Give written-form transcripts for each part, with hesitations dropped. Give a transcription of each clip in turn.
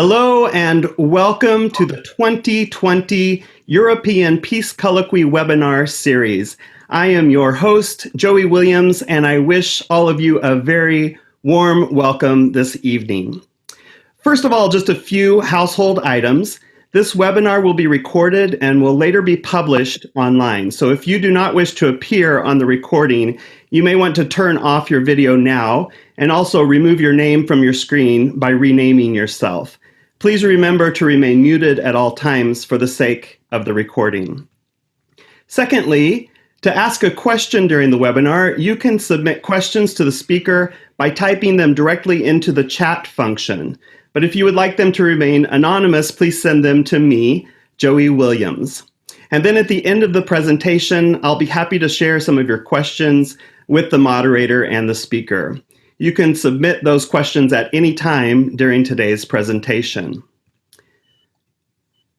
Hello and welcome to the 2020 European Peace Colloquy webinar series. I am your host, Joey Williams, and I wish all of you a very warm welcome this evening. First of all, just a few household items. This webinar will be recorded and will later be published online. So if you do not wish to appear on the recording, you may want to turn off your video now and also remove your name from your screen by renaming yourself. Please remember to remain muted at all times for the sake of the recording. Secondly, to ask a question during the webinar, you can submit questions to the speaker by typing them directly into the chat function. But if you would like them to remain anonymous, please send them to me, Joey Williams. And then at the end of the presentation, I'll be happy to share some of your questions with the moderator and the speaker. You can submit those questions at any time during today's presentation.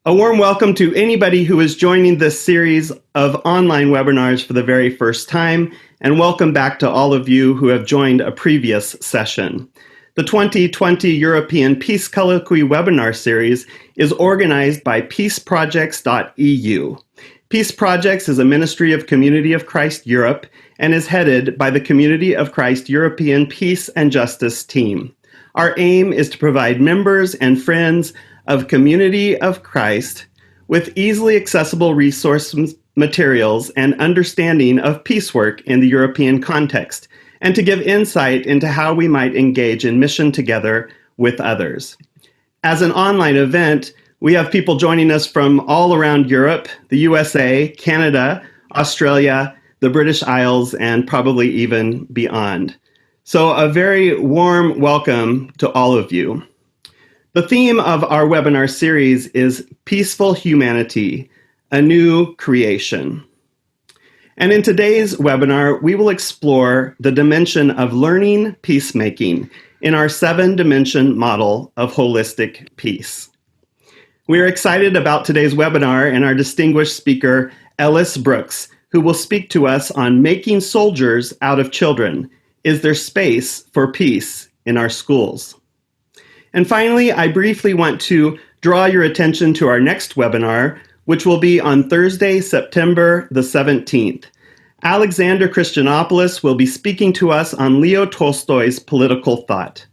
A warm welcome to anybody who is joining this series of online webinars for the very first time, and welcome back to all of you who have joined a previous session. The 2020 European Peace Colloquy webinar series is organized by peaceprojects.eu. Peace Projects is a ministry of Community of Christ Europe and is headed by the Community of Christ European Peace and Justice team. Our aim is to provide members and friends of Community of Christ with easily accessible resource materials and understanding of peace work in the European context, and to give insight into how we might engage in mission together with others. As an online event, we have people joining us from all around Europe, the USA, Canada, Australia, the British Isles, and probably even beyond. So a very warm welcome to all of you. The theme of our webinar series is Peaceful Humanity, a New Creation. And in today's webinar, we will explore the dimension of learning peacemaking in our 7-dimension model of holistic peace. We are excited about today's webinar and our distinguished speaker, Ellis Brooks, who will speak to us on making soldiers out of children. Is there space for peace in our schools? And finally, I briefly want to draw your attention to our next webinar, which will be on Thursday, September the 17th. Alexander Christianopoulos will be speaking to us on Leo Tolstoy's political thought.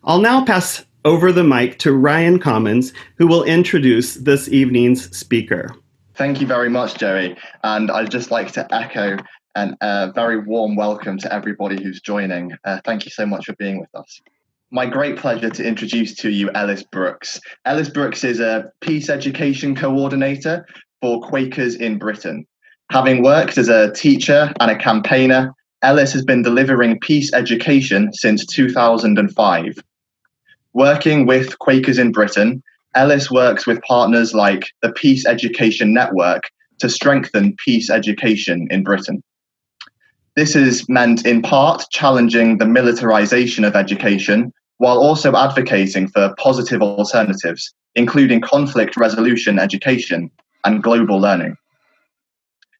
I'll now pass over the mic to Ryan Commons, who will introduce this evening's speaker. Thank you very much, Joey. And I'd just like to echo a very warm welcome to everybody who's joining. Thank you so much for being with us. My great pleasure to introduce to you Ellis Brooks. Ellis Brooks is a peace education coordinator for Quakers in Britain. Having worked as a teacher and a campaigner, Ellis has been delivering peace education since 2005. Working with Quakers in Britain, Ellis works with partners like the Peace Education Network to strengthen peace education in Britain. This is meant in part challenging the militarization of education, while also advocating for positive alternatives, including conflict resolution education and global learning.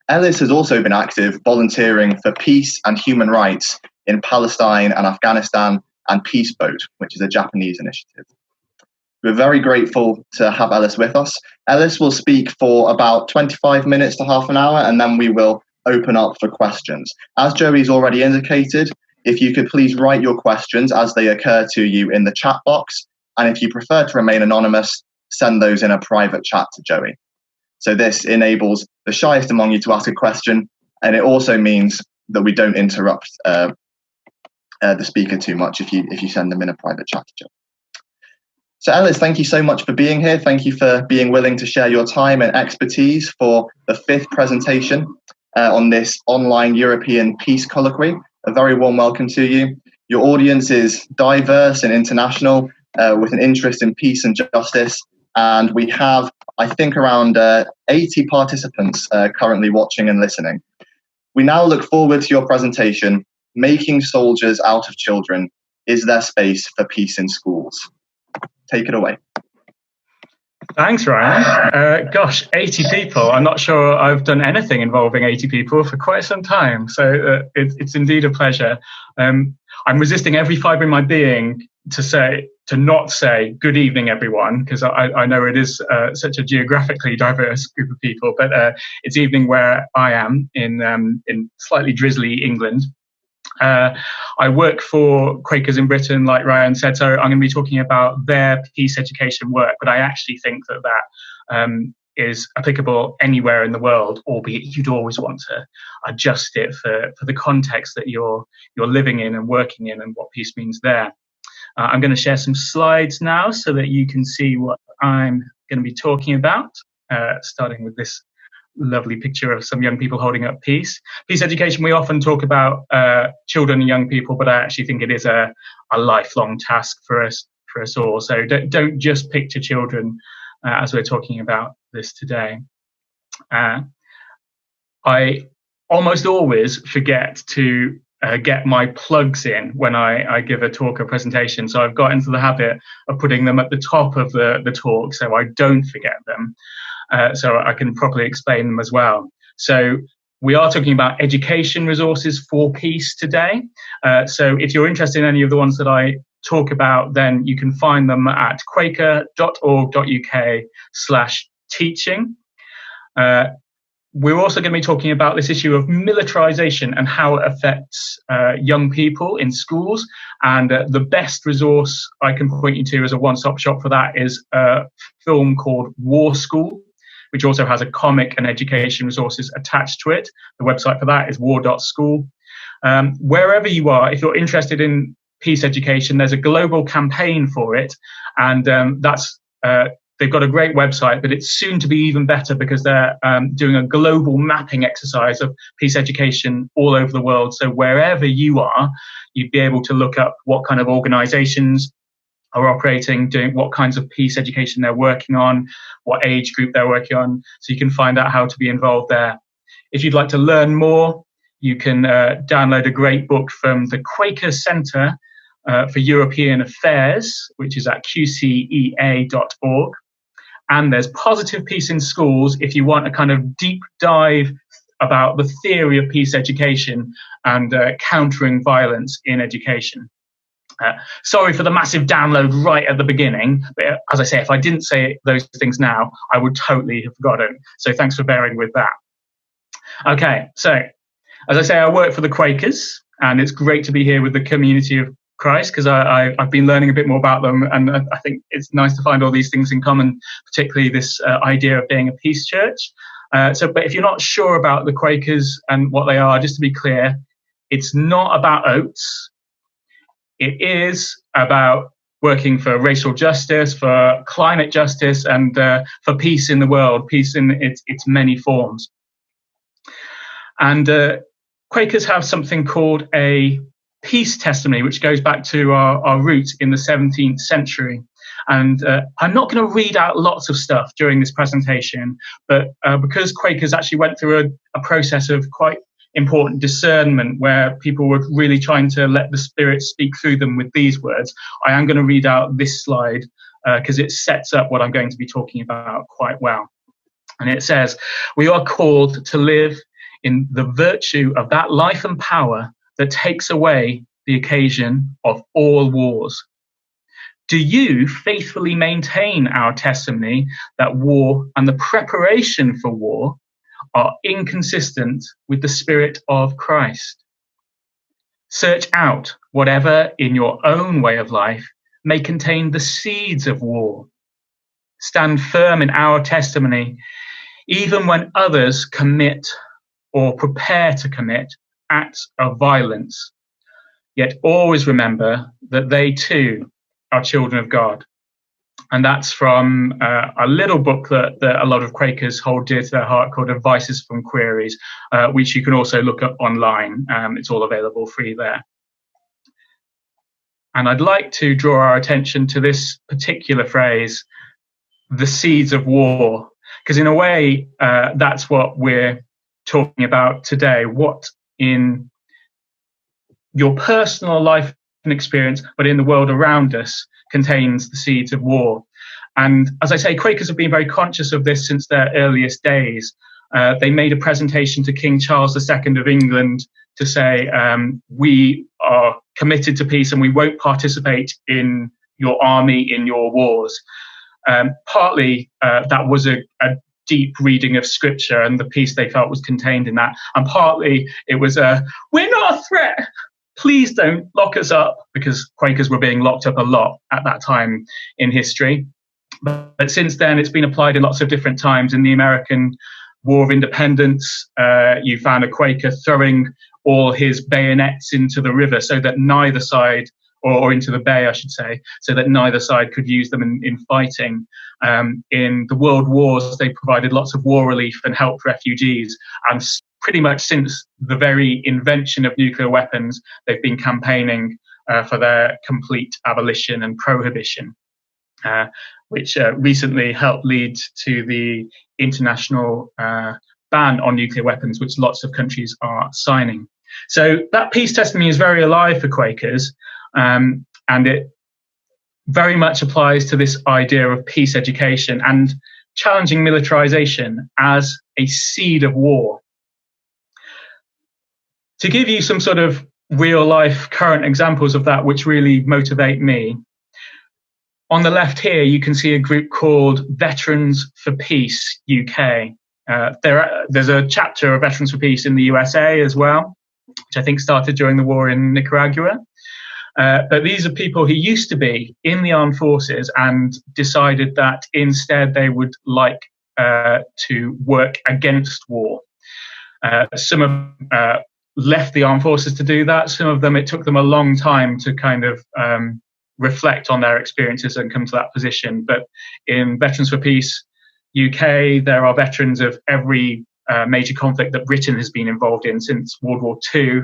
Ellis has also been active volunteering for peace and human rights in Palestine and Afghanistan and Peace Boat, which is a Japanese initiative. We're very grateful to have Ellis with us. Ellis will speak for about 25 minutes to half an hour, and then we will open up for questions. As Joey's already indicated, if you could please write your questions as they occur to you in the chat box, and if you prefer to remain anonymous, send those in a private chat to Joey. So this enables the shyest among you to ask a question, and it also means that we don't interrupt the speaker too much if you send them in a private chat to Joey. So Ellis, thank you so much for being here. Thank you for being willing to share your time and expertise for the 5th presentation on this online European Peace Colloquy. A very warm welcome to you. Your audience is diverse and international with an interest in peace and justice. And we have, I think, around 80 participants currently watching and listening. We now look forward to your presentation, Making Soldiers Out of Children, Is There Space for Peace in Schools? Take it away. Thanks, Ryan. 80 people. I'm not sure I've done anything involving 80 people for quite some time. So it's indeed a pleasure. I'm resisting every fibre in my being to to not say good evening, everyone, because I know it is such a geographically diverse group of people, but it's evening where I am in slightly drizzly England. I work for Quakers in Britain, like Ryan said, so I'm going to be talking about their peace education work, but I actually think that is applicable anywhere in the world, albeit you'd always want to adjust it for the context that you're living in and working in and what peace means there. I'm going to share some slides now so that you can see what I'm going to be talking about, starting with this lovely picture of some young people holding up peace. Peace education, we often talk about children and young people, but I actually think it is a lifelong task for us all. So don't just picture children as we're talking about this today. I almost always forget to get my plugs in when I give a talk or presentation. So I've got into the habit of putting them at the top of the talk so I don't forget them, so I can properly explain them as well. So we are talking about education resources for peace today. So if you're interested in any of the ones that I talk about, then you can find them at quaker.org.uk/teaching. We're also going to be talking about this issue of militarization and how it affects young people in schools. And the best resource I can point you to as a one-stop shop for that is a film called War School, which also has a comic and education resources attached to it. The website for that is war.school. Wherever you are, if you're interested in peace education, there's a global campaign for it. And they've got a great website, but it's soon to be even better because they're doing a global mapping exercise of peace education all over the world. So wherever you are, you'd be able to look up what kind of organizations are operating, doing what kinds of peace education they're working on, what age group they're working on. So you can find out how to be involved there. If you'd like to learn more, you can download a great book from the Quakers Centre for European Affairs, which is at qcea.org. And there's Positive Peace in Schools if you want a kind of deep dive about the theory of peace education and countering violence in education. Sorry for the massive download right at the beginning, but as I say, if I didn't say those things now, I would totally have forgotten. So thanks for bearing with that. Okay, so as I say, I work for the Quakers, and it's great to be here with the community of Christ, because I've been learning a bit more about them, and I think it's nice to find all these things in common, particularly this idea of being a peace church. But if you're not sure about the Quakers and what they are, just to be clear, it's not about oats. It is about working for racial justice, for climate justice, and for peace in the world, peace in its many forms. And Quakers have something called a peace testimony, which goes back to our roots in the 17th century. And I'm not going to read out lots of stuff during this presentation, but because Quakers actually went through a process of quite important discernment where people were really trying to let the Spirit speak through them with these words, I am going to read out this slide because it sets up what I'm going to be talking about quite well. And it says, "We are called to live in the virtue of that life and power that takes away the occasion of all wars. Do you faithfully maintain our testimony that war and the preparation for war are inconsistent with the Spirit of Christ? Search out whatever in your own way of life may contain the seeds of war. Stand firm in our testimony, even when others commit or prepare to commit acts of violence. Yet always remember that they too are children of God." And that's from a little book that a lot of Quakers hold dear to their heart called Advices from Queries, which you can also look up online. It's all available free there. And I'd like to draw our attention to this particular phrase, the seeds of war, because in a way, that's what we're talking about today. What in your personal life and experience, but in the world around us, contains the seeds of war. And as I say, Quakers have been very conscious of this since their earliest days. They made a presentation to King Charles II of England to say, we are committed to peace and we won't participate in your army in your wars. Partly that was a deep reading of scripture and the peace they felt was contained in that, and partly it was we're not a threat, please don't lock us up, because Quakers were being locked up a lot at that time in history. But since then, it's been applied in lots of different times. In the American War of Independence, you found a Quaker throwing all his bayonets into the river so that neither side, or into the bay, I should say, so that neither side could use them in fighting. In the World Wars, they provided lots of war relief and helped refugees. And pretty much since the very invention of nuclear weapons, they've been campaigning for their complete abolition and prohibition, which recently helped lead to the international ban on nuclear weapons, which lots of countries are signing. So that peace testimony is very alive for Quakers, and it very much applies to this idea of peace education and challenging militarization as a seed of war. To give you some sort of real life current examples of that, which really motivate me, on the left here, you can see a group called Veterans for Peace UK. There's a chapter of Veterans for Peace in the USA as well, which I think started during the war in Nicaragua. But these are people who used to be in the armed forces and decided that instead they would like to work against war. Some of left the armed forces to do that. Some of them, it took them a long time to kind of reflect on their experiences and come to that position. But in Veterans for Peace UK, there are veterans of every major conflict that Britain has been involved in since World War II,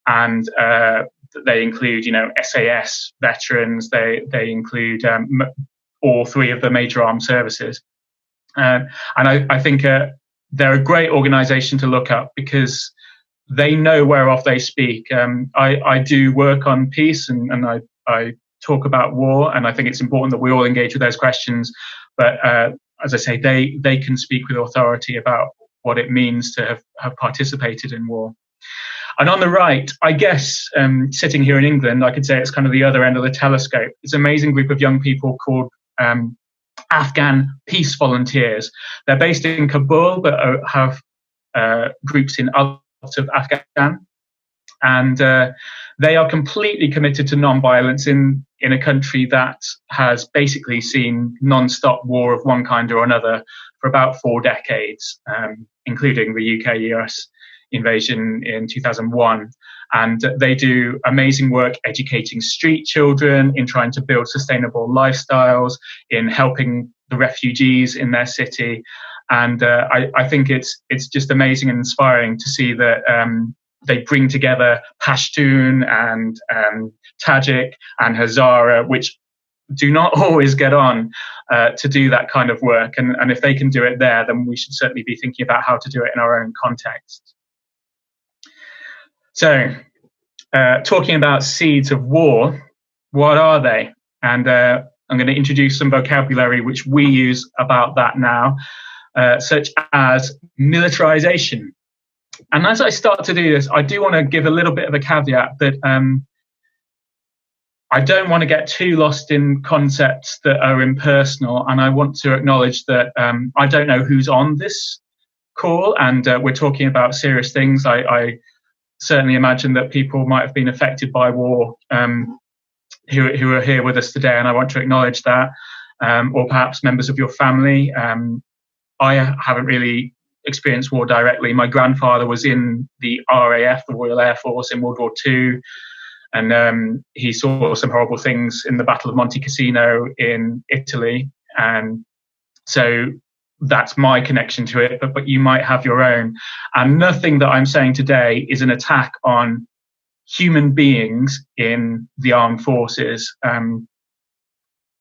and they include, SAS veterans. They include all three of the major armed services, and I think they're a great organisation to look up because they know whereof they speak. I do work on peace and I talk about war, and I think it's important that we all engage with those questions. But as I say, they can speak with authority about what it means to have participated in war. And on the right, I guess, sitting here in England, I could say it's kind of the other end of the telescope. It's an amazing group of young people called Afghan peace volunteers. They're based in Kabul, but have groups in other parts of Afghan. And they are completely committed to non-violence in a country that has basically seen non-stop war of one kind or another for about 4 decades, including the UK-US invasion in 2001. And they do amazing work educating street children, in trying to build sustainable lifestyles, in helping the refugees in their city. And I think it's just amazing and inspiring to see that they bring together Pashtun and Tajik and Hazara, which do not always get on to do that kind of work. And if they can do it there, then we should certainly be thinking about how to do it in our own context. So, talking about seeds of war, what are they? And I'm going to introduce some vocabulary which we use about that now, such as militarization. And as I start to do this, I do want to give a little bit of a caveat that I don't want to get too lost in concepts that are impersonal, and I want to acknowledge that I don't know who's on this call, and we're talking about serious things. I certainly imagine that people might have been affected by war who are here with us today, and I want to acknowledge that, or perhaps members of your family. I haven't really experienced war directly. My grandfather was in the RAF, the Royal Air Force, in World War II, and he saw some horrible things in the Battle of Monte Cassino in Italy, and so that's my connection to it, but you might have your own. And nothing that I'm saying today is an attack on human beings in the armed forces.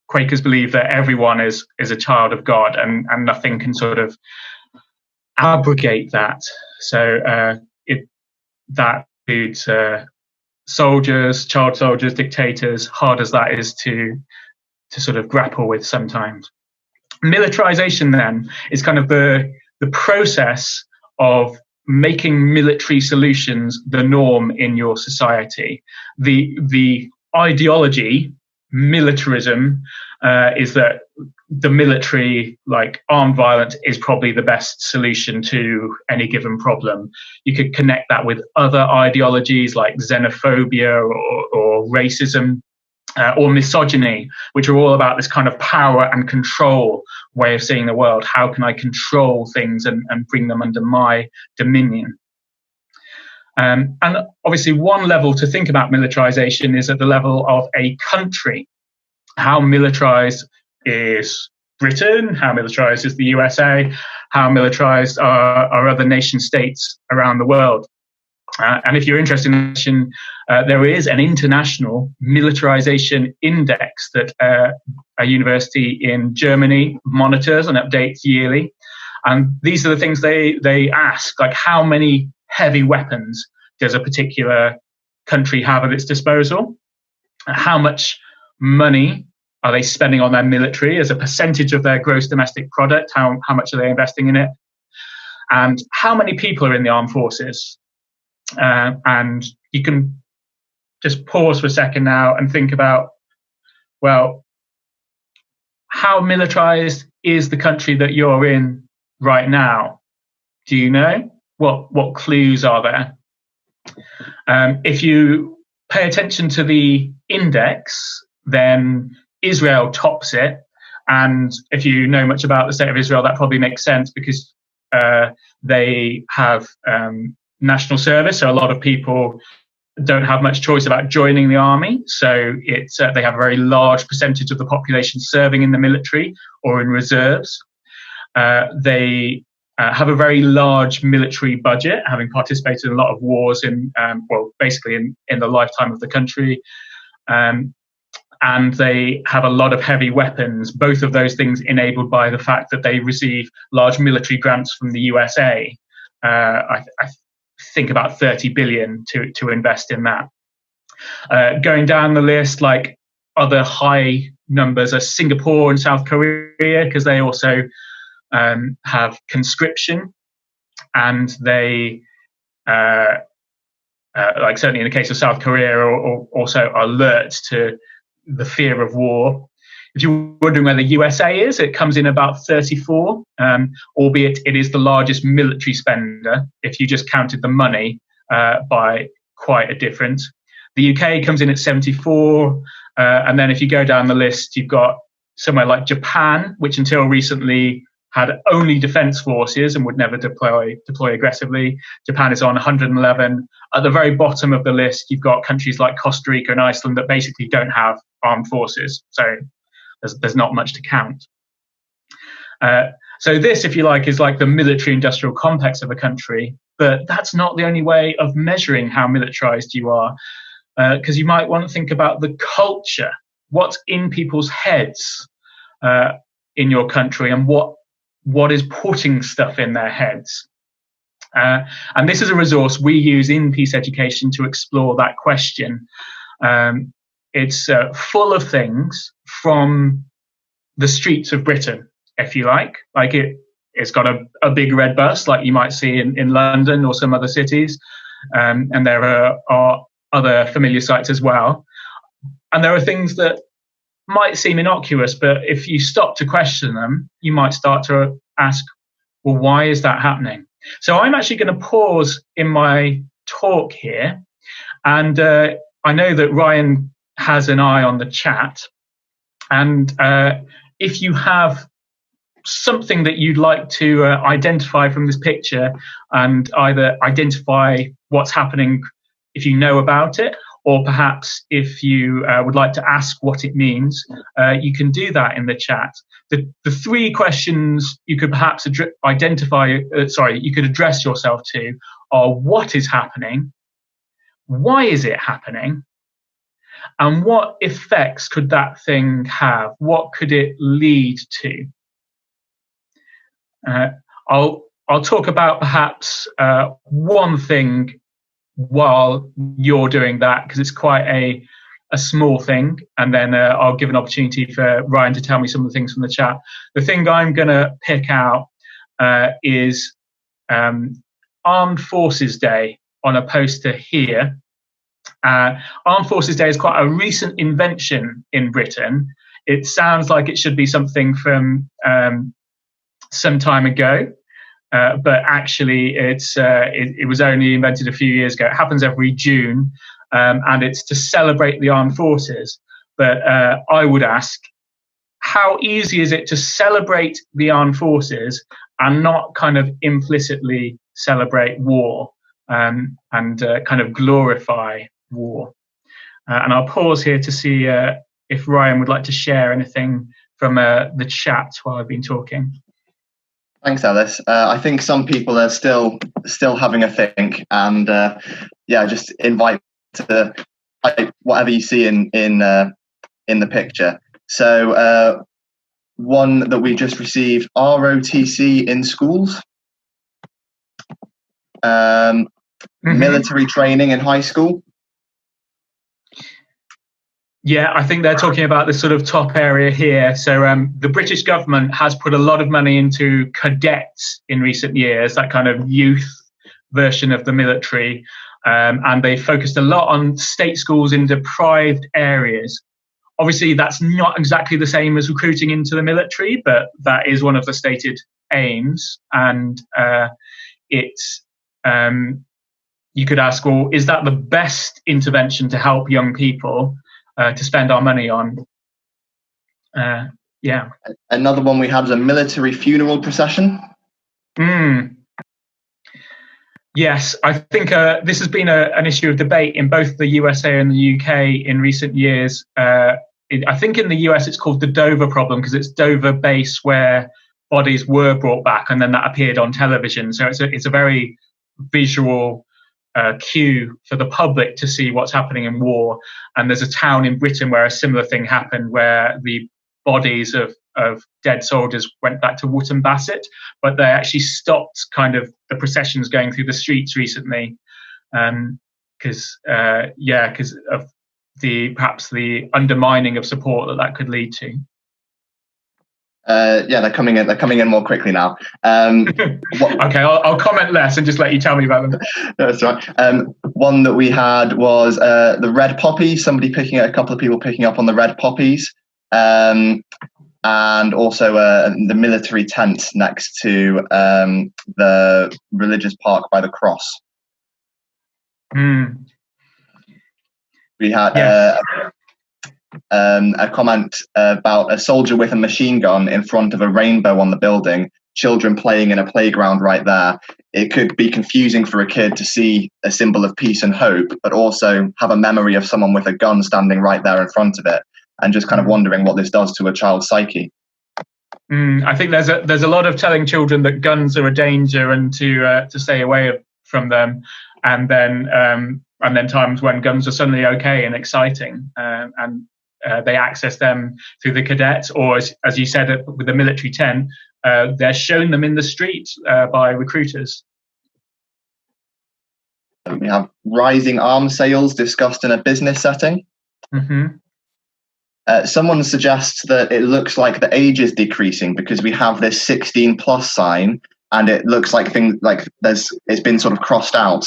Quakers believe that everyone is a child of God, and nothing can sort of abrogate that. So that includes soldiers, child soldiers, dictators, hard as that is to sort of grapple with sometimes. Militarization then is kind of the process of making military solutions the norm in your society. The ideology militarism is that the military, like armed violence, is probably the best solution to any given problem. You could connect that with other ideologies like xenophobia or racism or misogyny, which are all about this kind of power and control way of seeing the world. How can I control things and bring them under my dominion? And obviously, one level to think about militarization is at the level of a country. How militarized is Britain? How militarized is the USA? How militarized are other nation states around the world? And if you're interested in there is an international militarization index that a university in Germany monitors and updates yearly. And these are the things they ask, like how many heavy weapons does a particular country have at its disposal? How much money are they spending on their military as a percentage of their gross domestic product? How much are they investing in it? And how many people are in the armed forces? And you can just pause for a second now and think about, well, how militarized is the country that you're in right now? Do you know? What clues are there? If you pay attention to the index, then Israel tops it. And if you know much about the state of Israel, that probably makes sense because they have national service. So a lot of people don't have much choice about joining the army. So they have a very large percentage of the population serving in the military or in reserves. They have a very large military budget, having participated in a lot of wars basically in the lifetime of the country. And they have a lot of heavy weapons, both of those things enabled by the fact that they receive large military grants from the USA. I think about 30 billion to invest in that. Going down the list, like other high numbers are Singapore and South Korea, because they also have conscription, and they like certainly in the case of South Korea are also alert to the fear of war. If you're wondering where the USA is, it comes in about 34, albeit it is the largest military spender if you just counted the money by quite a difference. The UK comes in at 74, and then if you go down the list, you've got somewhere like Japan, which until recently had only defense forces and would never deploy aggressively. Japan is on 111. At the very bottom of the list, you've got countries like Costa Rica and Iceland that basically don't have armed forces. So there's not much to count. So this, if you like, is like the military-industrial complex of a country, but that's not the only way of measuring how militarized you are, because you might want to think about the culture, what's in people's heads in your country, and what is putting stuff in their heads. And this is a resource we use in peace education to explore that question. It's full of things from the streets of Britain, if you like. Like it's got a big red bus like you might see in London or some other cities. And there are other familiar sights as well. And there are things that might seem innocuous, but if you stop to question them, you might start to ask, well, why is that happening? So I'm actually going to pause in my talk here. And I know that Ryan has an eye on the chat. And if you have something that you'd like to identify from this picture and either identify what's happening if you know about it, or perhaps if you would like to ask what it means, you can do that in the chat. The three questions you could perhaps you could address yourself to are: what is happening? Why is it happening? And what effects could that thing have? What could it lead to? I'll talk about perhaps one thing while you're doing that, because it's quite a small thing, and then I'll give an opportunity for Ryan to tell me some of the things from the chat. The thing I'm going to pick out is Armed Forces Day on a poster here, Armed Forces Day is quite a recent invention in Britain. It sounds like it should be something from some time ago, but actually it was only invented a few years ago. It happens every June, and it's to celebrate the armed forces. But I would ask, how easy is it to celebrate the armed forces and not kind of implicitly celebrate war and kind of glorify war? And I'll pause here to see if Ryan would like to share anything from the chat while I've been talking. Thanks, Ellis. I think some people are still having a think, and just invite to whatever you see in the picture. So one that we just received, ROTC in schools, military training in high school. Yeah, I think they're talking about this sort of top area here. So the British government has put a lot of money into cadets in recent years, that kind of youth version of the military. And they focused a lot on state schools in deprived areas. Obviously, that's not exactly the same as recruiting into the military, but that is one of the stated aims. And you could ask, well, is that the best intervention to help young people to spend our money on? Yeah. Another one we had was a military funeral procession. Yes, I think this has been an issue of debate in both the USA and the UK in recent years. I think in the US it's called the Dover problem, because it's Dover base where bodies were brought back and then that appeared on television. So it's a very visual cue for the public to see what's happening in war. And there's a town in Britain where a similar thing happened, where the bodies of dead soldiers went back to Wootton Bassett, but they actually stopped kind of the processions going through the streets recently, because of perhaps the undermining of support that could lead to. They're coming in more quickly now. Okay, I'll comment less and just let you tell me about them. That's right. One that we had was the red poppies. A couple of people picking up on the red poppies, and also the military tent next to the religious park by the cross. We had a comment about a soldier with a machine gun in front of a rainbow on the building, children playing in a playground right there. It could be confusing for a kid to see a symbol of peace and hope, but also have a memory of someone with a gun standing right there in front of it, and just kind of wondering what this does to a child's psyche. I think there's a lot of telling children that guns are a danger and to stay away from them, and then times when guns are suddenly okay and exciting, and they access them through the cadets, or as you said with the military tent, they're shown them in the street by recruiters. We have rising arms sales discussed in a business setting. Someone suggests that it looks like the age is decreasing because we have this 16 plus sign, and it looks like it's been sort of crossed out,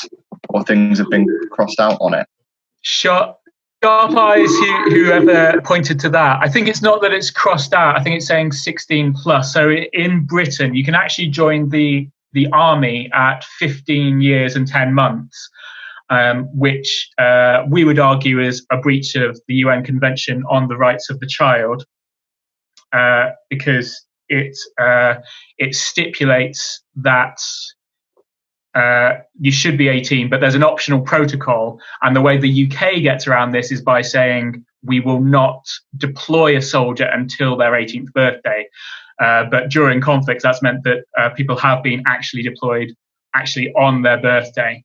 or things have been crossed out on it. Sharp eyes, whoever pointed to that. I think it's not that it's crossed out. I think it's saying 16 plus. So in Britain, you can actually join the army at 15 years and 10 months, which we would argue is a breach of the UN Convention on the Rights of the Child, because it stipulates that you should be 18, but there's an optional protocol. And the way the UK gets around this is by saying we will not deploy a soldier until their 18th birthday. But during conflicts, that's meant that people have been actually deployed on their birthday,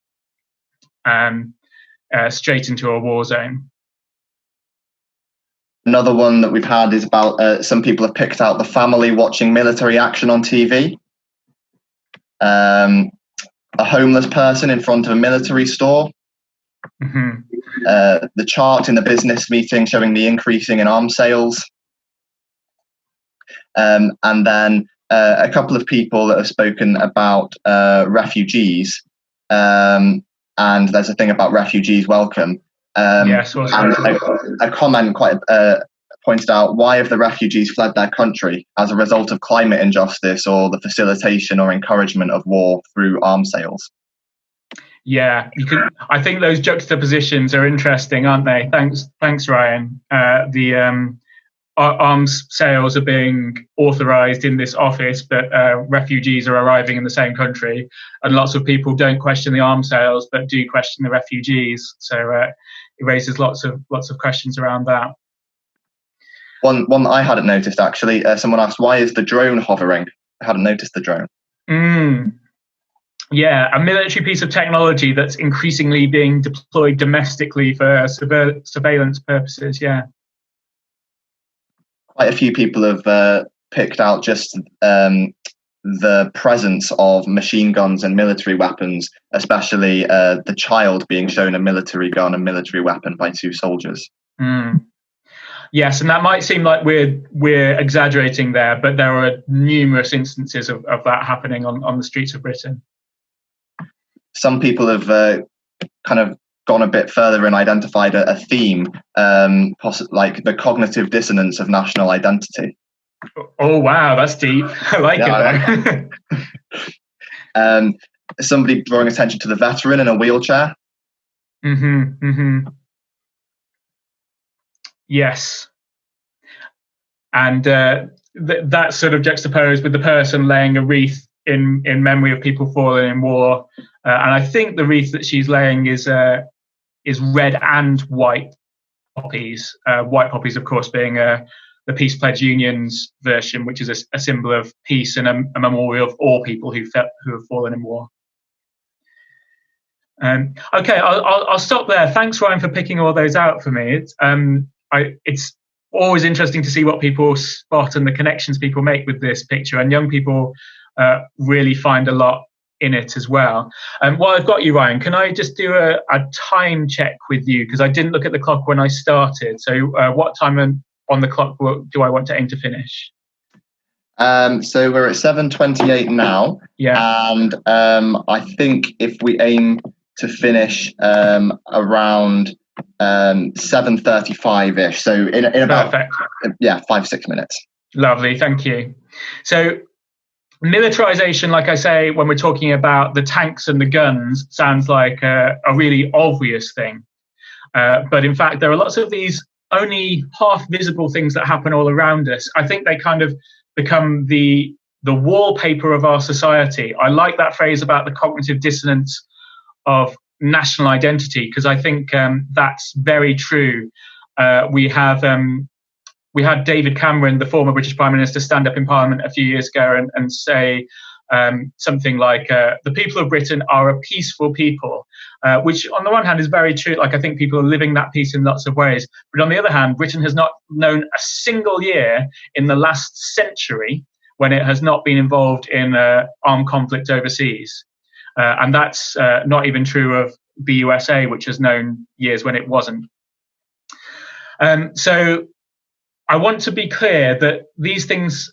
straight into a war zone. Another one that we've had is about some people have picked out the family watching military action on TV. A homeless person in front of a military store. The chart in the business meeting showing the increasing in arms sales. And then a couple of people that have spoken about refugees. And there's a thing about refugees welcome. Yes, and a comment quite pointed out, why have the refugees fled their country as a result of climate injustice or the facilitation or encouragement of war through arms sales? Yeah, I think those juxtapositions are interesting, aren't they? Thanks, Ryan. The arms sales are being authorized in this office, but refugees are arriving in the same country, and lots of people don't question the arms sales, but do question the refugees. So it raises lots of questions around that. One that I hadn't noticed, actually, someone asked, why is the drone hovering? I hadn't noticed the drone. Yeah, a military piece of technology that's increasingly being deployed domestically for surveillance purposes, yeah. Quite a few people have picked out just the presence of machine guns and military weapons, especially the child being shown a military gun and military weapon by two soldiers. Yes, and that might seem like we're exaggerating there, but there are numerous instances of that happening on the streets of Britain. Some people have kind of gone a bit further and identified a theme, like the cognitive dissonance of national identity. Oh wow, that's deep. I like it. Somebody drawing attention to the veteran in a wheelchair. Yes, and that's sort of juxtaposed with the person laying a wreath in memory of people fallen in war, and I think the wreath that she's laying is red and white poppies. White poppies, of course, being the Peace Pledge Union's version, which is a symbol of peace and a memorial of all people who have fallen in war. Okay, I'll stop there. Thanks, Ryan, for picking all those out for me. It's always interesting to see what people spot and the connections people make with this picture, and young people really find a lot in it as well. While I've got you, Ryan, can I just do a time check with you, because I didn't look at the clock when I started. So what time on the clock do I want to aim to finish? So we're at 7:28 now. Yeah. And I think if we aim to finish around 7:35ish, so in about 5-6 minutes. Lovely, thank you. So militarization, like I say, when we're talking about the tanks and the guns, sounds like a really obvious thing, but in fact there are lots of these only half visible things that happen all around us. I think they kind of become the wallpaper of our society. I like that phrase about the cognitive dissonance of national identity, because I think that's very true. We had David Cameron, the former British Prime Minister, stand up in Parliament a few years ago and say something like, the people of Britain are a peaceful people, which on the one hand is very true. Like, I think people are living that peace in lots of ways. But on the other hand, Britain has not known a single year in the last century when it has not been involved in armed conflict overseas. And that's not even true of the USA, which has known years when it wasn't. So I want to be clear that these things,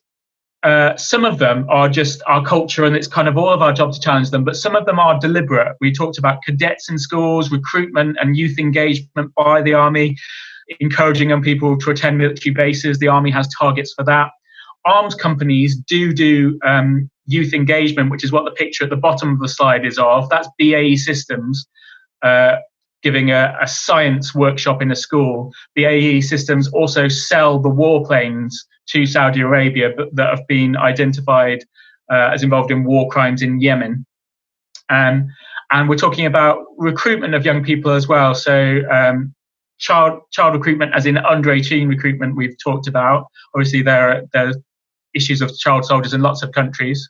some of them are just our culture, and it's kind of all of our job to challenge them, but some of them are deliberate. We talked about cadets in schools, recruitment and youth engagement by the army, encouraging young people to attend military bases. The army has targets for that. Arms companies do youth engagement, which is what the picture at the bottom of the slide is of. That's BAE Systems giving a science workshop in a school. BAE Systems also sell the warplanes to Saudi Arabia that have been identified as involved in war crimes in Yemen. And we're talking about recruitment of young people as well. So child recruitment, as in under 18 recruitment, we've talked about. Obviously, there are issues of child soldiers in lots of countries.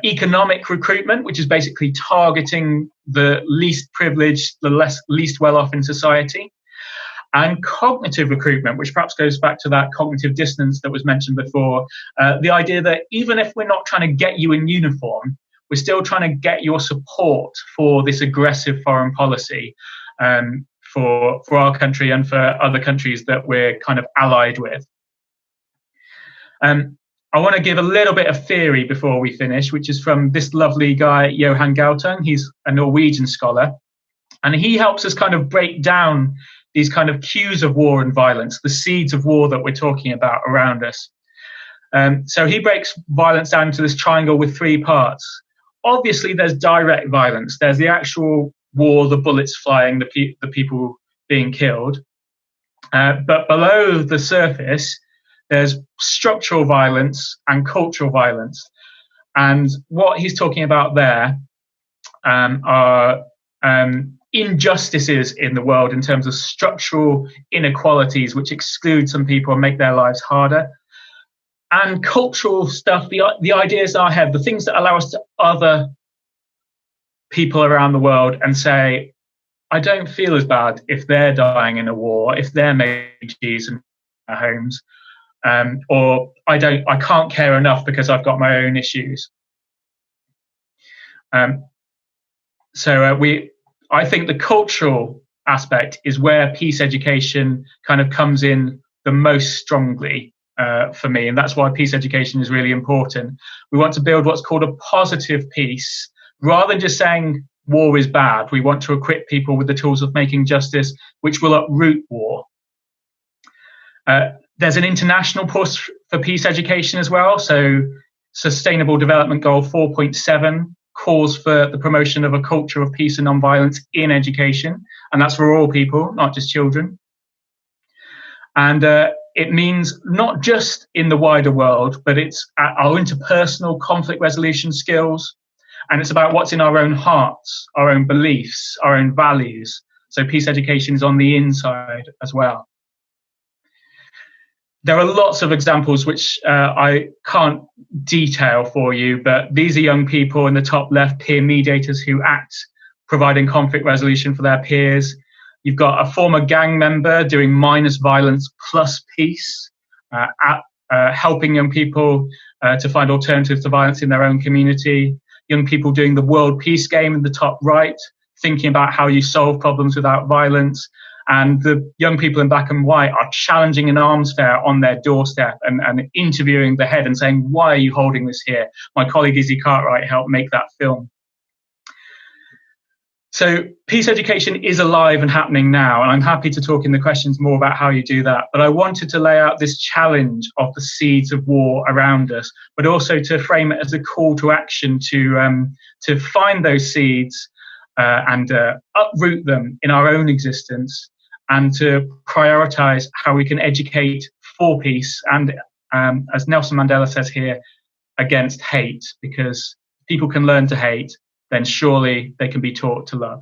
Economic recruitment, which is basically targeting the least privileged, the least well-off in society. And cognitive recruitment, which perhaps goes back to that cognitive dissonance that was mentioned before. The idea that even if we're not trying to get you in uniform, we're still trying to get your support for this aggressive foreign policy for our country and for other countries that we're kind of allied with. I want to give a little bit of theory before we finish, which is from this lovely guy, Johan Galtung. He's a Norwegian scholar. And he helps us kind of break down these kind of cues of war and violence, the seeds of war that we're talking about around us. So he breaks violence down into this triangle with 3 parts. Obviously, there's direct violence. There's the actual war, the bullets flying, the people being killed. But below the surface, there's structural violence and cultural violence. And what he's talking about there are injustices in the world in terms of structural inequalities which exclude some people and make their lives harder. And cultural stuff, the ideas in our head, the things that allow us to other people around the world and say, I don't feel as bad if they're dying in a war, if they're making cheese in their homes, or I can't care enough because I've got my own issues. I think the cultural aspect is where peace education kind of comes in the most strongly for me, and that's why peace education is really important. We want to build what's called a positive peace, rather than just saying war is bad. We want to equip people with the tools of making justice, which will uproot war. There's an international push for peace education as well. So Sustainable Development Goal 4.7 calls for the promotion of a culture of peace and nonviolence in education. And that's for all people, not just children. And it means not just in the wider world, but it's our interpersonal conflict resolution skills. And it's about what's in our own hearts, our own beliefs, our own values. So peace education is on the inside as well. There are lots of examples which I can't detail for you, but these are young people in the top left, peer mediators who act providing conflict resolution for their peers. You've got a former gang member doing minus violence plus peace, helping young people to find alternatives to violence in their own community. Young people doing the World Peace Game in the top right, thinking about how you solve problems without violence. And the young people in black and white are challenging an arms fair on their doorstep and interviewing the head and saying, why are you holding this here? My colleague Izzy Cartwright helped make that film. So peace education is alive and happening now, and I'm happy to talk in the questions more about how you do that. But I wanted to lay out this challenge of the seeds of war around us, but also to frame it as a call to action to find those seeds and uproot them in our own existence, and to prioritize how we can educate for peace and, as Nelson Mandela says here, against hate, because people can learn to hate, then surely they can be taught to love.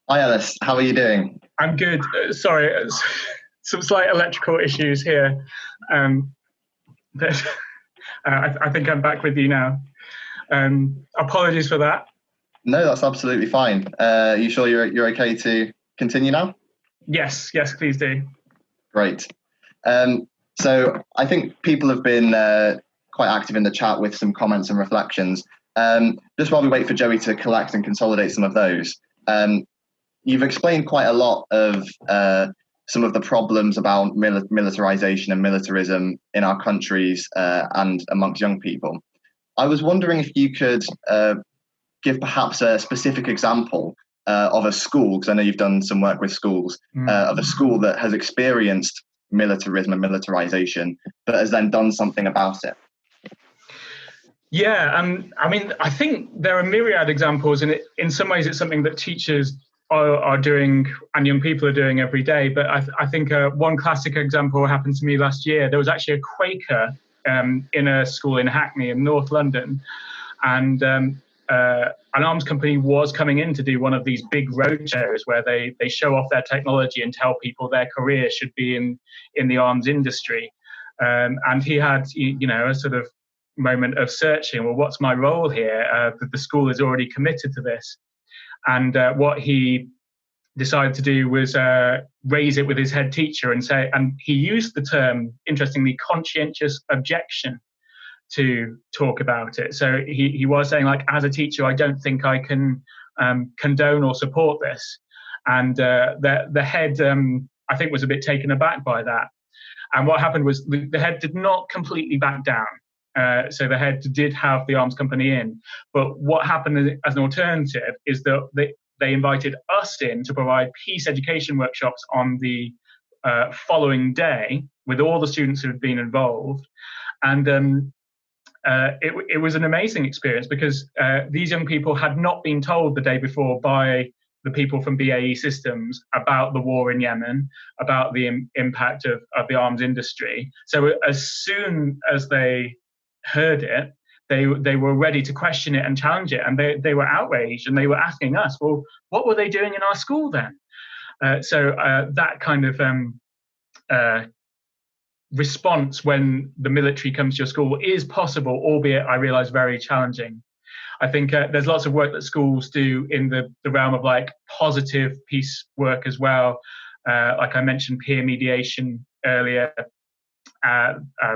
Hi, Ellis. How are you doing? I'm good. Sorry, some slight electrical issues here. But I think I'm back with you now. Apologies for that. No, that's absolutely fine. You sure you're okay to continue now? Yes, please do. Great. So I think people have been quite active in the chat with some comments and reflections. Just while we wait for Joey to collect and consolidate some of those, you've explained quite a lot of some of the problems about militarization and militarism in our countries and amongst young people. I was wondering if you could give perhaps a specific example of a school, because I know you've done some work with schools, of a school that has experienced militarism and militarization, but has then done something about it. Yeah, I mean, I think there are myriad examples, and in some ways it's something that teachers are doing and young people are doing every day. But I think one classic example happened to me last year. There was actually a Quaker in a school in Hackney in North London, and an arms company was coming in to do one of these big road shows where they show off their technology and tell people their career should be in the arms industry. And he had, a sort of moment of searching, well, what's my role here? The school is already committed to this. And what he decided to do was raise it with his head teacher and he used the term, interestingly, conscientious objection to talk about it. So he was saying, like, as a teacher, I don't think I can condone or support this. And the head, I think, was a bit taken aback by that. And what happened was the head did not completely back down. So the head did have the arms company in. But what happened as an alternative is that they invited us in to provide peace education workshops on the following day with all the students who had been involved. And it was an amazing experience because these young people had not been told the day before by the people from BAE Systems about the war in Yemen, about the impact of the arms industry. So as soon as they heard it, they were ready to question it and challenge it. And they were outraged, and they were asking us, well, what were they doing in our school then? So that kind of response when the military comes to your school is possible, albeit, I realize, very challenging. I think there's lots of work that schools do in the realm of like positive peace work as well. Like I mentioned, peer mediation earlier,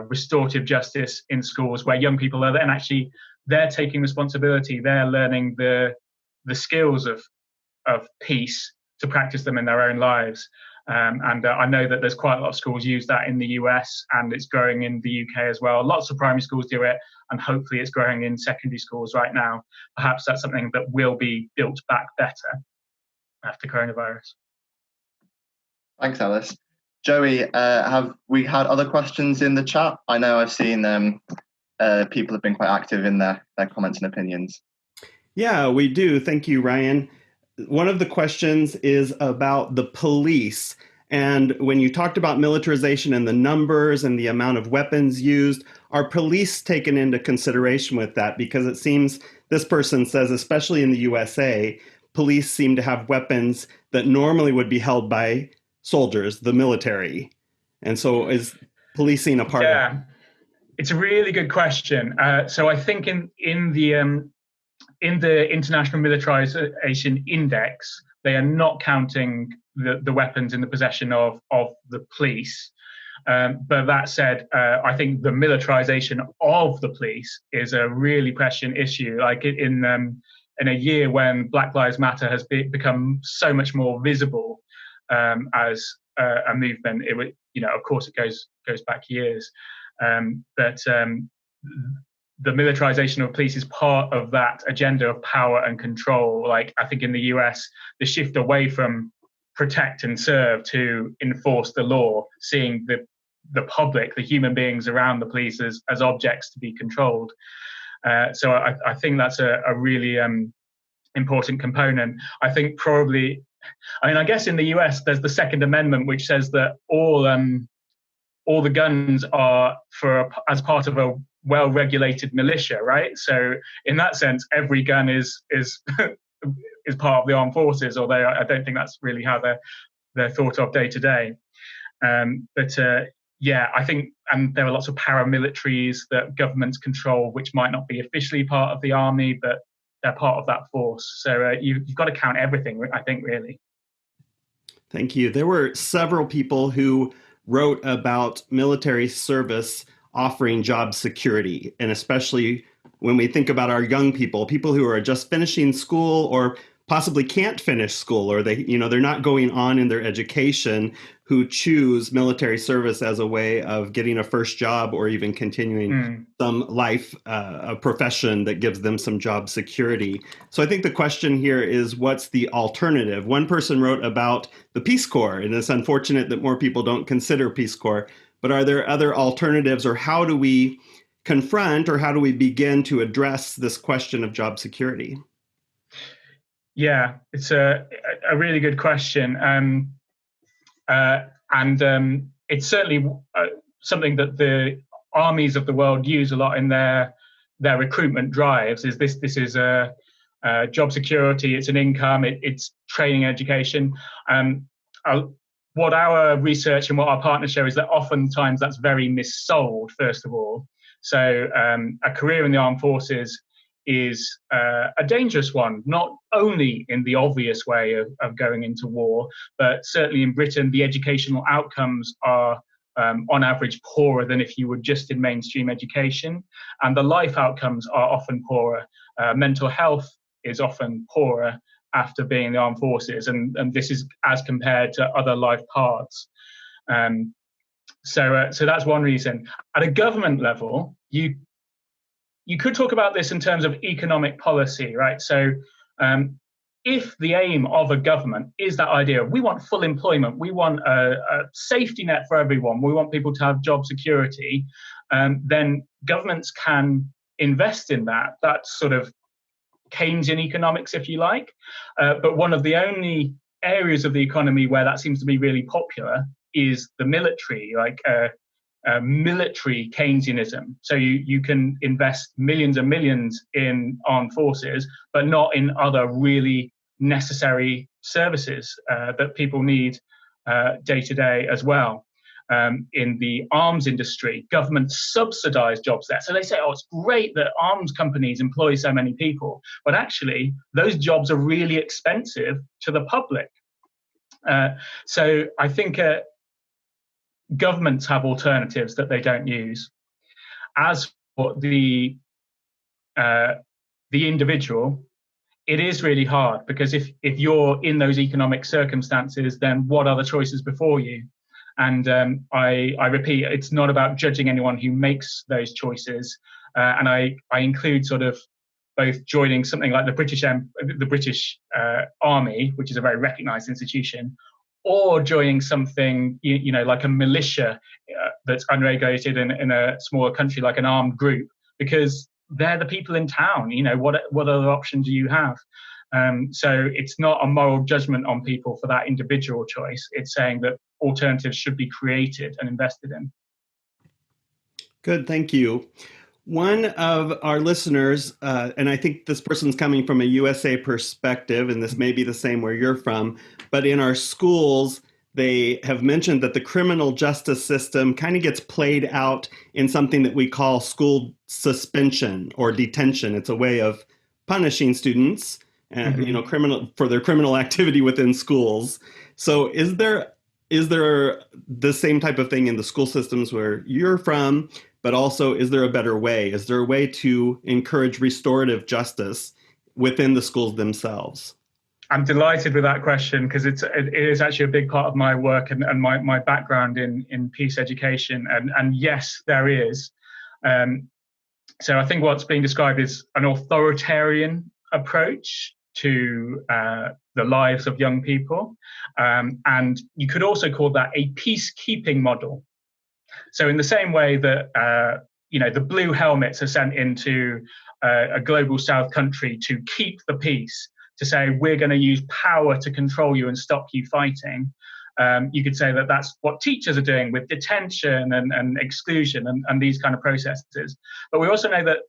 restorative justice in schools, where young people are then actually, they're taking responsibility. They're learning the skills of peace to practice them in their own lives. And I know that there's quite a lot of schools use that in the US, and it's growing in the UK as well. Lots of primary schools do it, and hopefully it's growing in secondary schools right now. Perhaps that's something that will be built back better after coronavirus. Thanks, Ellis. Joey, have we had other questions in the chat? I know I've seen people have been quite active in their comments and opinions. Yeah, we do. Thank you, Ryan. One of the questions is about the police. And when you talked about militarization and the numbers and the amount of weapons used, are police taken into consideration with that? Because it seems, this person says, especially in the USA, police seem to have weapons that normally would be held by soldiers, the military. And so is policing a part of it? Yeah, it's a really good question. So I think in the International Militarization Index, they are not counting the weapons in the possession of the police. But that said, I think the militarization of the police is a really prescient issue. Like in a year when Black Lives Matter has become so much more visible as a movement, it would, of course, it goes back years, but the militarization of police is part of that agenda of power and control. Like I think in the US, the shift away from protect and serve to enforce the law, seeing the public, the human beings around the police as objects to be controlled. So I think that's a really important component. I think probably, I guess in the US, there's the Second Amendment, which says that all the guns are as part of a well-regulated militia, right? So in that sense, every gun is part of the armed forces, although I don't think that's really how they're thought of day to day. But I think, and there are lots of paramilitaries that governments control, which might not be officially part of the army, but they're part of that force. So you've got to count everything, I think, really. Thank you. There were several people who wrote about military service offering job security, and especially when we think about our young people who are just finishing school or possibly can't finish school, or they're not going on in their education, who choose military service as a way of getting a first job or even continuing some life, a profession that gives them some job security. So I think the question here is, what's the alternative? One person wrote about the Peace Corps, and it's unfortunate that more people don't consider Peace Corps, but are there other alternatives, or how do we confront, or how do we begin to address this question of job security? Yeah, it's a really good question. And it's certainly something that the armies of the world use a lot in their recruitment drives. This is job security, it's an income, it's training, education. What our research and what our partners show is that oftentimes that's very missold, first of all. So a career in the armed forces is a dangerous one, not only in the obvious way of going into war, but certainly in Britain, the educational outcomes are on average poorer than if you were just in mainstream education, and the life outcomes are often poorer. Mental health is often poorer after being in the armed forces, and this is as compared to other life paths. So that's one reason. At a government level, you could talk about this in terms of economic policy, right? So if the aim of a government is that idea, we want full employment, we want a safety net for everyone, we want people to have job security, then governments can invest in that. That's sort of Keynesian economics, if you like. But one of the only areas of the economy where that seems to be really popular is the military, like military Keynesianism. So you can invest millions and millions in armed forces, but not in other really necessary services that people need day to day as well. In the arms industry, governments subsidize jobs there. So they say, oh, it's great that arms companies employ so many people, but actually those jobs are really expensive to the public. So I think governments have alternatives that they don't use. As for the individual, it is really hard, because if you're in those economic circumstances, then what are the choices before you? And I repeat, it's not about judging anyone who makes those choices. And I include sort of both joining something like the British Army, which is a very recognised institution, or joining something like a militia that's unregulated in a smaller country, like an armed group, because they're the people in town. What other option do you have? So it's not a moral judgment on people for that individual choice. It's saying that alternatives should be created and invested in. Good, thank you. One of our listeners, and I think this person's coming from a USA perspective, and this may be the same where you're from, but in our schools, they have mentioned that the criminal justice system kind of gets played out in something that we call school suspension or detention. It's a way of punishing students, for their criminal activity within schools. So is there the same type of thing in the school systems where you're from, but also is there a better way? Is there a way to encourage restorative justice within the schools themselves? I'm delighted with that question, because it is actually a big part of my work and my background in peace education. And yes, there is. So I think what's being described is an authoritarian approach to the lives of young people. And you could also call that a peacekeeping model. So in the same way that, the blue helmets are sent into a global south country to keep the peace, to say we're going to use power to control you and stop you fighting. You could say that that's what teachers are doing with detention and exclusion and these kind of processes. But we also know that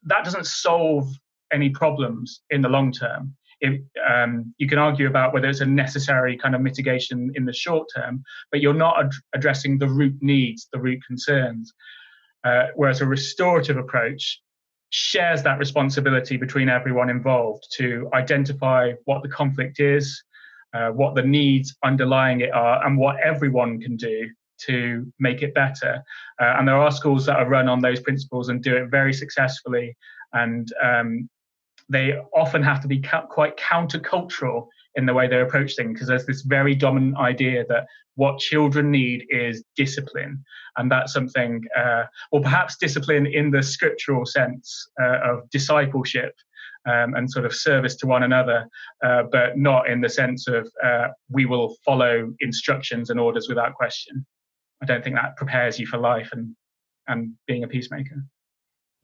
that doesn't solve any problems in the long term. You can argue about whether it's a necessary kind of mitigation in the short term, but you're not addressing the root needs, the root concerns. Whereas a restorative approach shares that responsibility between everyone involved to identify what the conflict is, what the needs underlying it are, and what everyone can do to make it better. And there are schools that are run on those principles and do it very successfully. And they often have to be quite countercultural in the way they approach things, because there's this very dominant idea that what children need is discipline. And that's something, or perhaps discipline in the scriptural sense of discipleship and sort of service to one another, but not in the sense of we will follow instructions and orders without question. I don't think that prepares you for life and being a peacemaker.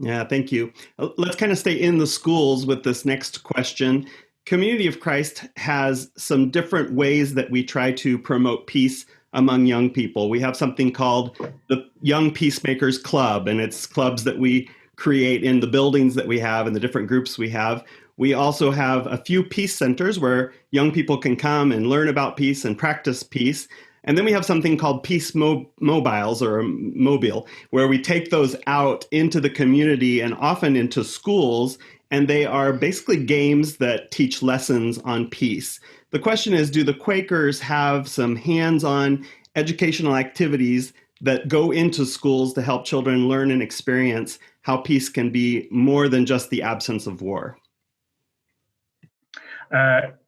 Yeah, thank you. Let's kind of stay in the schools with this next question. Community of Christ has some different ways that we try to promote peace among young people. We have something called the Young Peacemakers Club, and it's clubs that we create in the buildings that we have and the different groups we have. We also have a few peace centers where young people can come and learn about peace and practice peace. And then we have something called Peace Mobiles, or Mobile, where we take those out into the community and often into schools, and they are basically games that teach lessons on peace. The question is, do the Quakers have some hands-on educational activities that go into schools to help children learn and experience how peace can be more than just the absence of war?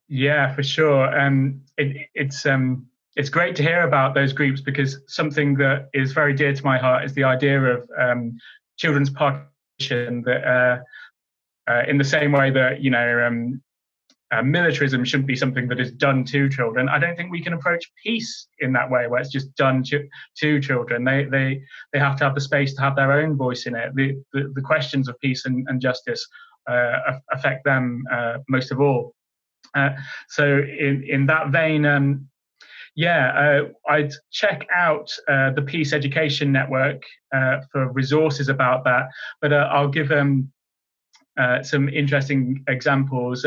Yeah, for sure. It's great to hear about those groups, because something that is very dear to my heart is the idea of children's participation. That in the same way that militarism shouldn't be something that is done to children. I don't think we can approach peace in that way, where it's just done to children. They have to have the space to have their own voice in it. The questions of peace and justice affect them most of all. So in that vein, I'd check out the Peace Education Network for resources about that. But I'll give some interesting examples.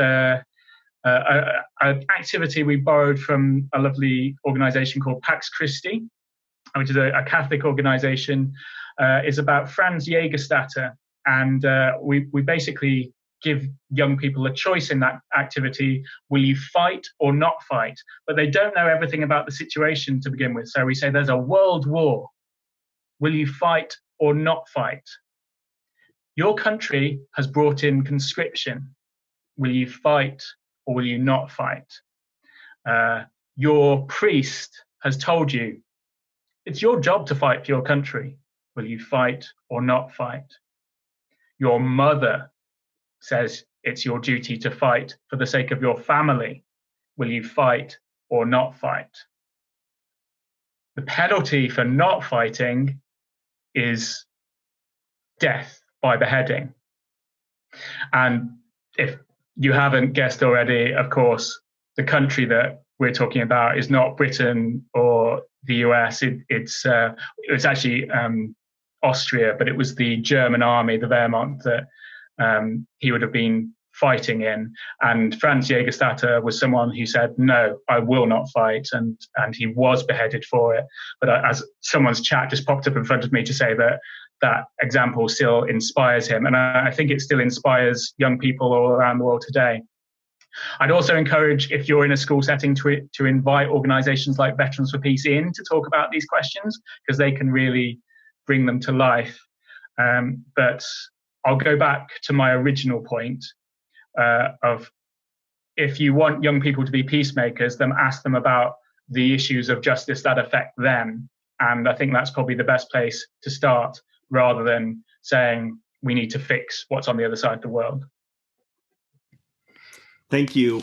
An activity we borrowed from a lovely organization called Pax Christi, which is a Catholic organization, is about Franz Jägerstätter. And we basically give young people a choice in that activity. Will you fight or not fight? But they don't know everything about the situation to begin with. So we say there's a world war. Will you fight or not fight? Your country has brought in conscription. Will you fight or will you not fight? Your priest has told you it's your job to fight for your country. Will you fight or not fight? Your mother says it's your duty to fight for the sake of your family. Will you fight or not fight? The penalty for not fighting is death by beheading. And if you haven't guessed already, of course, the country that we're talking about is not Britain or the US. It's actually Austria, but it was the German army, the Wehrmacht, that he would have been fighting in. And Franz Jägerstätter was someone who said, no, I will not fight. And he was beheaded for it. But as someone's chat just popped up in front of me to say that example still inspires him. And I think it still inspires young people all around the world today. I'd also encourage, if you're in a school setting, to invite organizations like Veterans for Peace in to talk about these questions, because they can really bring them to life. But I'll go back to my original point of, if you want young people to be peacemakers, then ask them about the issues of justice that affect them. And I think that's probably the best place to start, rather than saying we need to fix what's on the other side of the world. Thank you.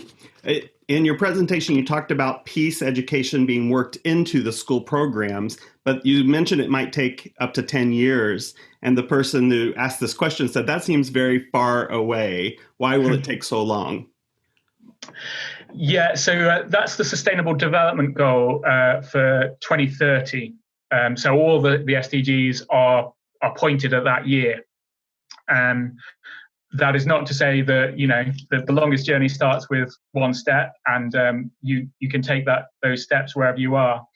In your presentation, you talked about peace education being worked into the school programs, but you mentioned it might take up to 10 years. And the person who asked this question said, that seems very far away. Why will it take so long? Yeah, so that's the Sustainable Development Goal for 2030. So all the SDGs are pointed at that year. That is not to say that, that the longest journey starts with one step, and you can take those steps wherever you are.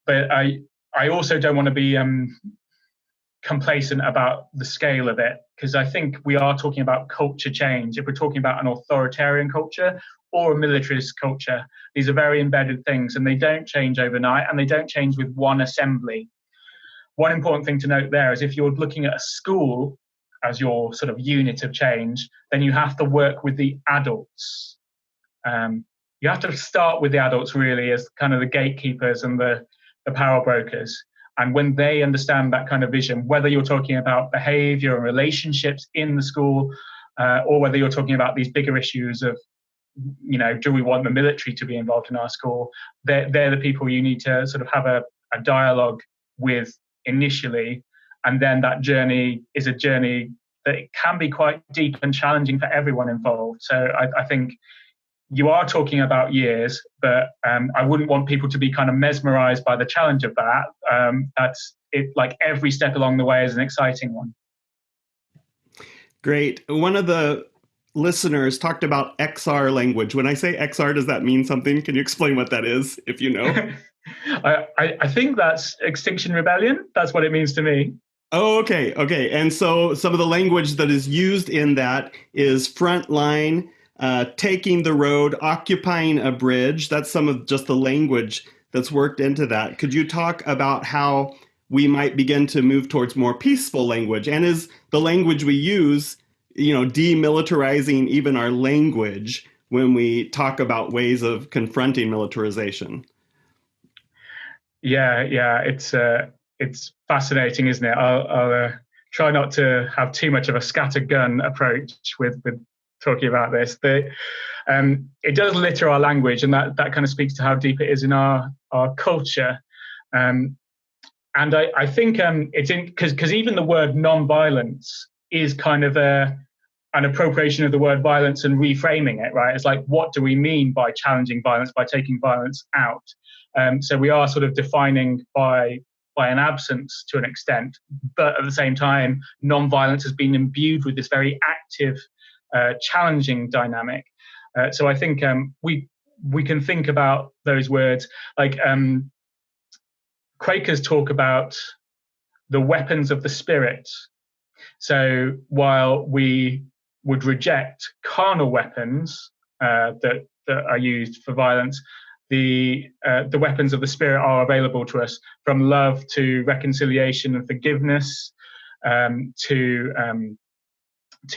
But I also don't want to be complacent about the scale of it, because I think we are talking about culture change. If we're talking about an authoritarian culture or a militarist culture, these are very embedded things, and they don't change overnight, and they don't change with one assembly. One important thing to note there is, if you're looking at a school as your sort of unit of change, then you have to work with the adults. You have to start with the adults, really, as kind of the gatekeepers and the power brokers. And when they understand that kind of vision, whether you're talking about behavior and relationships in the school, or whether you're talking about these bigger issues of, do we want the military to be involved in our school? They're the people you need to sort of have a dialogue with initially. And then that journey is a journey that it can be quite deep and challenging for everyone involved. So I think you are talking about years, but I wouldn't want people to be kind of mesmerized by the challenge of that. That's it. Like, every step along the way is an exciting one. Great. One of the listeners talked about XR language. When I say XR, does that mean something? Can you explain what that is, if you know? I think that's Extinction Rebellion. That's what it means to me. Oh, okay. And so some of the language that is used in that is frontline, taking the road, occupying a bridge. That's some of just the language that's worked into that. Could you talk about how we might begin to move towards more peaceful language? And is the language we use, demilitarizing even our language when we talk about ways of confronting militarization? Yeah, it's fascinating, isn't it? I'll try not to have too much of a scattergun approach with talking about this. It does litter our language, and that kind of speaks to how deep it is in our culture. And I think it's in because even the word non-violence is kind of an appropriation of the word violence and reframing it, right? It's like, what do we mean by challenging violence, by taking violence out? So we are sort of defining by an absence to an extent, but at the same time, non-violence has been imbued with this very active, challenging dynamic. So I think we can think about those words like Quakers talk about the weapons of the spirit. So while we would reject carnal weapons that are used for violence, the weapons of the spirit are available to us, from love to reconciliation and forgiveness, to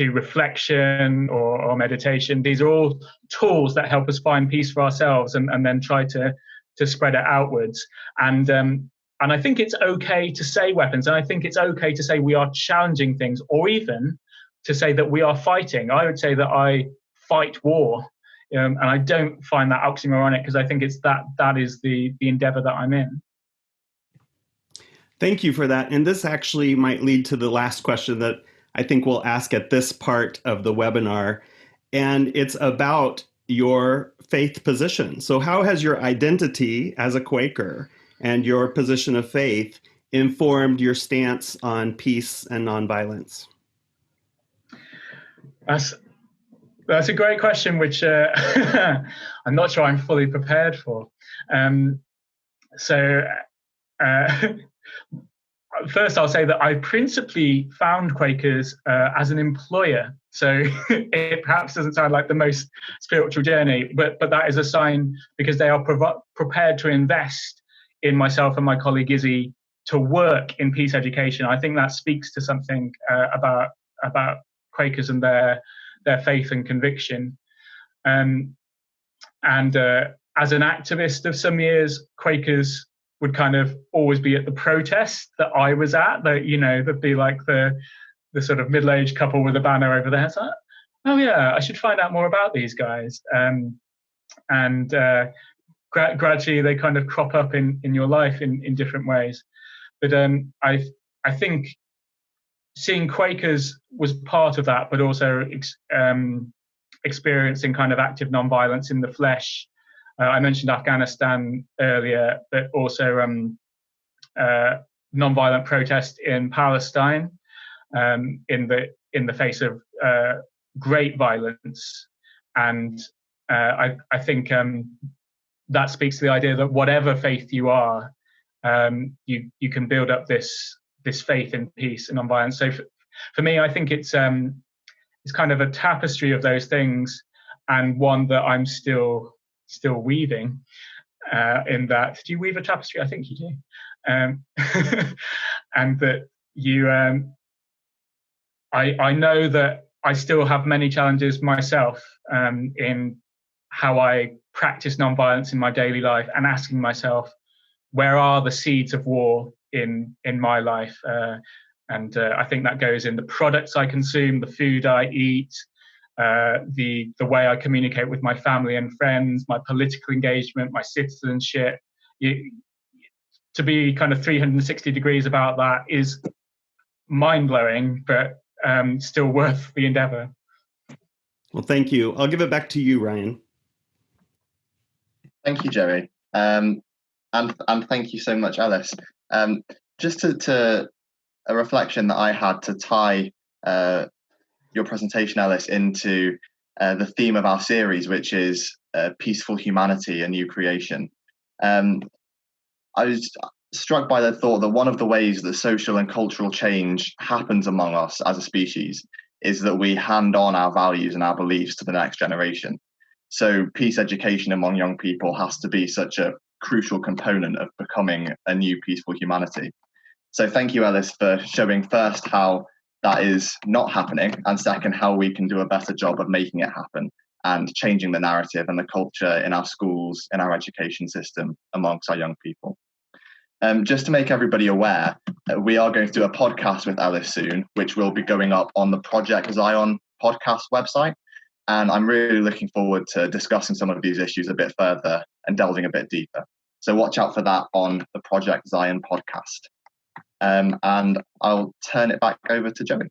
reflection or meditation. These are all tools that help us find peace for ourselves and then try to spread it outwards. And I think it's okay to say weapons, and I think it's okay to say we are challenging things, or even to say that we are fighting. I would say that I fight war, and I don't find that oxymoronic, because I think it's that is the endeavor that I'm in. Thank you for that. And this actually might lead to the last question that I think we'll ask at this part of the webinar. And it's about your faith position. So how has your identity as a Quaker and your position of faith informed your stance on peace and nonviolence? That's a great question, which I'm not sure I'm fully prepared for. First, I'll say that I principally found Quakers as an employer. So it perhaps doesn't sound like the most spiritual journey, but that is a sign, because they are prepared to invest in myself and my colleague Izzy to work in peace education. I think that speaks to something about Quakers and their faith and conviction. And as an activist of some years, Quakers would kind of always be at the protest that I was at. There'd be like the sort of middle-aged couple with a banner over their heads. Like, oh yeah, I should find out more about these guys. Gradually they kind of crop up in your life in different ways. But I think seeing Quakers was part of that, but also experiencing kind of active nonviolence in the flesh. I mentioned Afghanistan earlier, but also nonviolent protest in Palestine in the face of great violence. And I think that speaks to the idea that whatever faith you are, you can build up this faith in peace and nonviolence. So for me, I think it's kind of a tapestry of those things, and one that I'm still weaving. In that, do you weave a tapestry? I think you do. And that you, I know that I still have many challenges myself in how I practice nonviolence in my daily life, and asking myself, where are the seeds of war in my life? And I think that goes in the products I consume, the food I eat, the way I communicate with my family and friends, my political engagement, my citizenship. To be kind of 360 degrees about that is mind-blowing, but still worth the endeavor. Well, thank you. I'll give it back to you, Ryan. Thank you, Jerry. And thank you so much, Ellis. Just to a reflection that I had to tie your presentation, Ellis, into the theme of our series, which is peaceful humanity, a new creation. I was struck by the thought that one of the ways that social and cultural change happens among us as a species is that we hand on our values and our beliefs to the next generation. So peace education among young people has to be such a crucial component of becoming a new peaceful humanity. So thank you, Ellis, for showing first how that is not happening, and second, how we can do a better job of making it happen and changing the narrative and the culture in our schools, in our education system, amongst our young people. Just to make everybody aware, we are going to do a podcast with Ellis soon, which will be going up on the Project Zion podcast website. And I'm really looking forward to discussing some of these issues a bit further and delving a bit deeper. So watch out for that on the Project Zion podcast. And I'll turn it back over to Joey.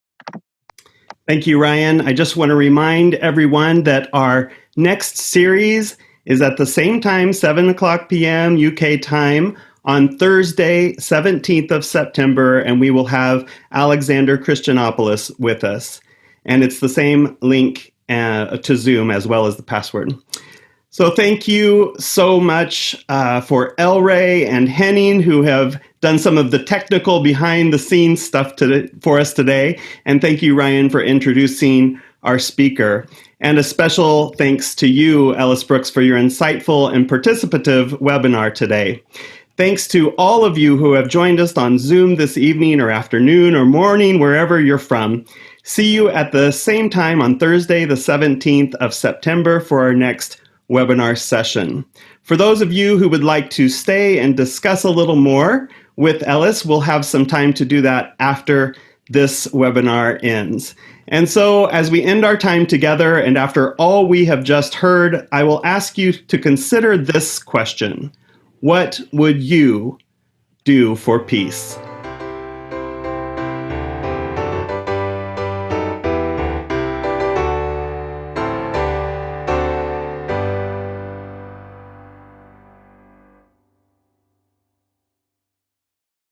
Thank you, Ryan. I just want to remind everyone that our next series is at the same time, 7 o'clock p.m. UK time, on Thursday, 17th of September, and we will have Alexander Christianopoulos with us. And it's the same link to Zoom as well as the password. So thank you so much for Elray and Henning, who have done some of the technical behind-the-scenes stuff for us today. And thank you, Ryan, for introducing our speaker. And a special thanks to you, Ellis Brooks, for your insightful and participative webinar today. Thanks to all of you who have joined us on Zoom this evening or afternoon or morning, wherever you're from. See you at the same time on Thursday, the 17th of September for our next webinar session. For those of you who would like to stay and discuss a little more with Ellis, we'll have some time to do that after this webinar ends. And so as we end our time together and after all we have just heard, I will ask you to consider this question. What would you do for peace?